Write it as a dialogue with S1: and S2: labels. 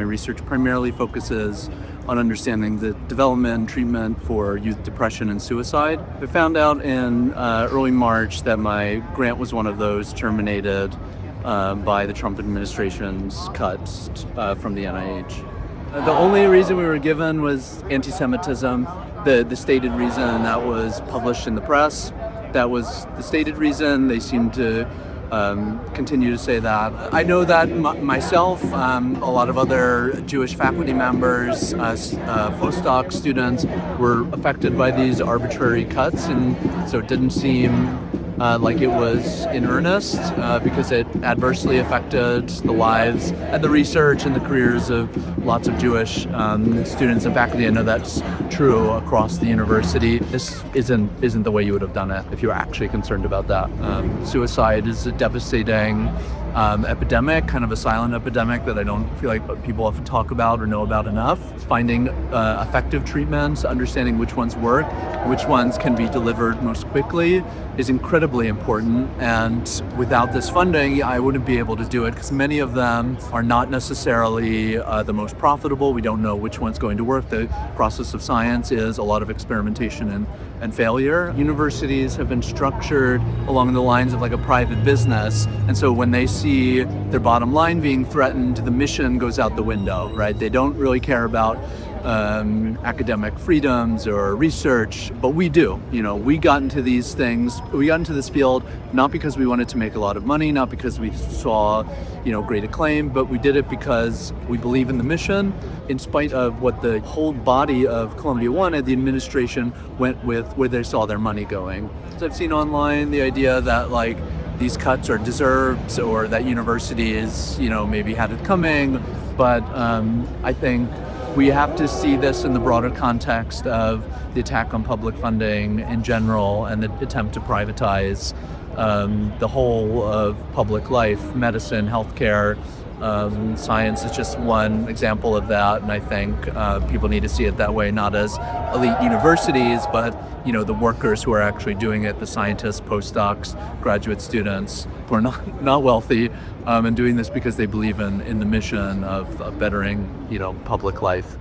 S1: my research primarily focuses on understanding the development and treatment for youth depression and suicide. I found out in early March that my grant was one of those terminated by the Trump administration's cuts from the NIH. The only reason we were given was antisemitism, the stated reason that was published in the press. That was the stated reason. They seemed to continue to say that. I know that myself, a lot of other Jewish faculty members, postdoc students were affected by these arbitrary cuts, and so it didn't seem like it was in earnest because it adversely affected the lives and the research and the careers of lots of Jewish students and faculty. I know that's true across the university. This isn't the way you would have done it if you were actually concerned about that. Suicide is a devastating epidemic, kind of a silent epidemic that I don't feel like people often talk about or know about enough. Finding effective treatments, understanding which ones work, which ones can be delivered most quickly is incredibly important. And without this funding, I wouldn't be able to do it because many of them are not necessarily the most profitable. We don't know which one's going to work. The process of science is a lot of experimentation and failure. Universities have been structured along the lines of like a private business. And so when they see their bottom line being threatened, the mission goes out the window, right? They don't really care about academic freedoms or research, but we do. We got into these things, we got into this field not because we wanted to make a lot of money, not because we saw, great acclaim, but we did it because we believe in the mission, in spite of what the whole body of Columbia wanted. The administration went with where they saw their money going. So I've seen online the idea that these cuts are deserved or that universities, maybe had it coming, but I think we have to see this in the broader context of the attack on public funding in general and the attempt to privatize the whole of public life. Medicine, healthcare, science is just one example of that, and I think people need to see it that way, not as elite universities, but the workers who are actually doing it, the scientists, postdocs, graduate students who are not wealthy, and doing this because they believe in the mission of bettering public life.